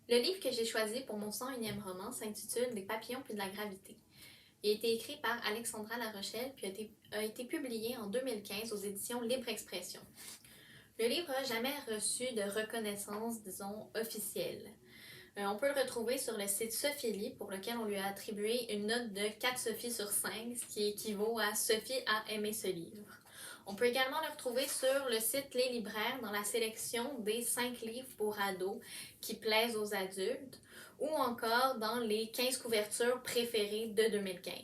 Le livre que j'ai choisi pour mon 101e roman s'intitule Des papillons puis de la gravité. Il a été écrit par Alexandra Larochelle puis a été publié en 2015 aux éditions Libre Expression. Le livre n'a jamais reçu de reconnaissance, disons, officielle. On peut le retrouver sur le site Sophiely, pour lequel on lui a attribué une note de 4 Sophies sur 5, ce qui équivaut à Sophie a aimé ce livre. On peut également le retrouver sur le site Les Libraires dans la sélection des 5 livres pour ados qui plaisent aux adultes, ou encore dans les 15 couvertures préférées de 2015.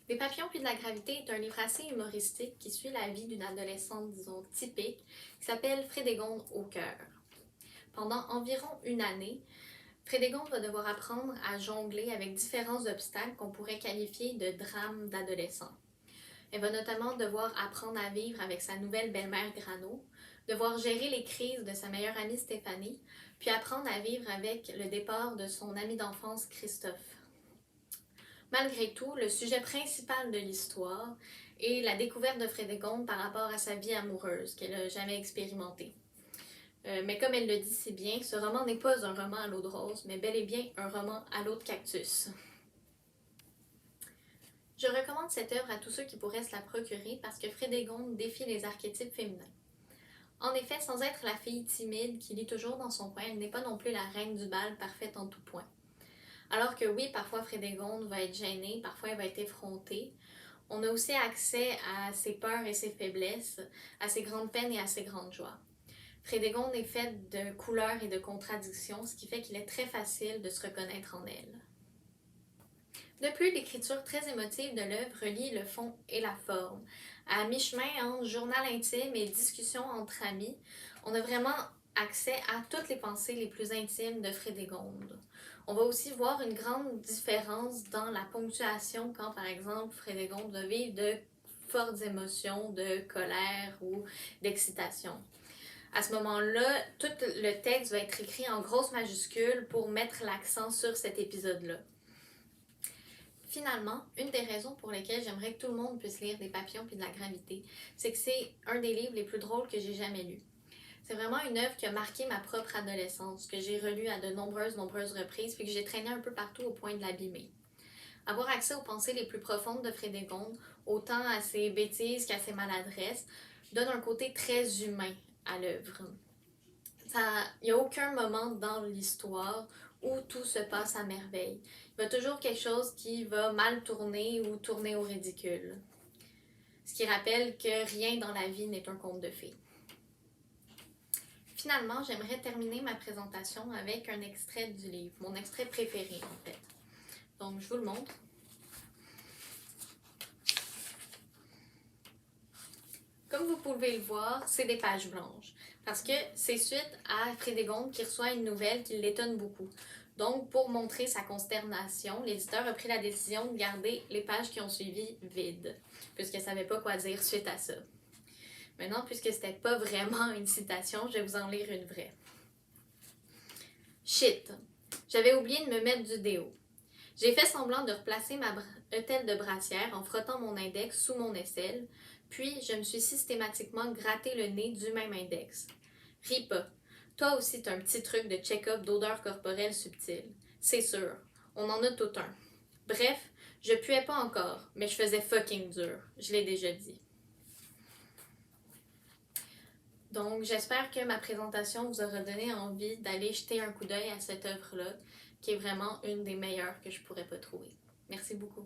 Les papillons puis de la gravité est un livre assez humoristique qui suit la vie d'une adolescente, disons, typique, qui s'appelle Frédégonde au cœur. Pendant environ une année, Frédégonde va devoir apprendre à jongler avec différents obstacles qu'on pourrait qualifier de drames d'adolescents. Elle va notamment devoir apprendre à vivre avec sa nouvelle belle-mère Grano, devoir gérer les crises de sa meilleure amie Stéphanie, puis apprendre à vivre avec le départ de son ami d'enfance Christophe. Malgré tout, le sujet principal de l'histoire est la découverte de Frédégonde par rapport à sa vie amoureuse qu'elle n'a jamais expérimentée. Mais comme elle le dit si bien, ce roman n'est pas un roman à l'eau de rose, mais bel et bien un roman à l'eau de cactus. Je recommande cette œuvre à tous ceux qui pourraient se la procurer parce que Frédégonde défie les archétypes féminins. En effet, sans être la fille timide qui lit toujours dans son coin, elle n'est pas non plus la reine du bal parfaite en tout point. Alors que oui, parfois Frédégonde va être gênée, parfois elle va être effrontée, on a aussi accès à ses peurs et ses faiblesses, à ses grandes peines et à ses grandes joies. Frédégonde est faite de couleurs et de contradictions, ce qui fait qu'il est très facile de se reconnaître en elle. De plus, l'écriture très émotive de l'œuvre relie le fond et la forme. À mi-chemin entre journal intime et discussion entre amis, on a vraiment accès à toutes les pensées les plus intimes de Frédégonde. On va aussi voir une grande différence dans la ponctuation quand, par exemple, Frédégonde va vivre de fortes émotions, de colère ou d'excitation. À ce moment-là, tout le texte va être écrit en grosses majuscules pour mettre l'accent sur cet épisode-là. Finalement, une des raisons pour lesquelles j'aimerais que tout le monde puisse lire Des papillons puis de la gravité, c'est que c'est un des livres les plus drôles que j'ai jamais lus. C'est vraiment une œuvre qui a marqué ma propre adolescence, que j'ai relue à de nombreuses reprises, puis que j'ai traîné un peu partout au point de l'abîmer. Avoir accès aux pensées les plus profondes de Frédégonde, autant à ses bêtises qu'à ses maladresses, donne un côté très humain à l'œuvre. Il n'y a aucun moment dans l'histoire où tout se passe à merveille. Il y a toujours quelque chose qui va mal tourner ou tourner au ridicule. Ce qui rappelle que rien dans la vie n'est un conte de fées. Finalement, j'aimerais terminer ma présentation avec un extrait du livre, mon extrait préféré en fait. Donc, je vous le montre. Comme vous pouvez le voir, c'est des pages blanches. Parce que c'est suite à Frédégonde qui reçoit une nouvelle qui l'étonne beaucoup. Donc, pour montrer sa consternation, l'éditeur a pris la décision de garder les pages qui ont suivi vides, puisqu'elle ne savait pas quoi dire suite à ça. Maintenant, puisque c'était pas vraiment une citation, je vais vous en lire une vraie. Shit! J'avais oublié de me mettre du déo. J'ai fait semblant de replacer ma bretelle de brassière en frottant mon index sous mon aisselle, puis je me suis systématiquement gratté le nez du même index. Ris pas. Toi aussi t'as un petit truc de check-up d'odeur corporelle subtile. C'est sûr. On en a tout un. Bref, je puais pas encore, mais je faisais fucking dur. Je l'ai déjà dit. Donc, j'espère que ma présentation vous aura donné envie d'aller jeter un coup d'œil à cette œuvre-là, qui est vraiment une des meilleures que je pourrais pas trouver. Merci beaucoup.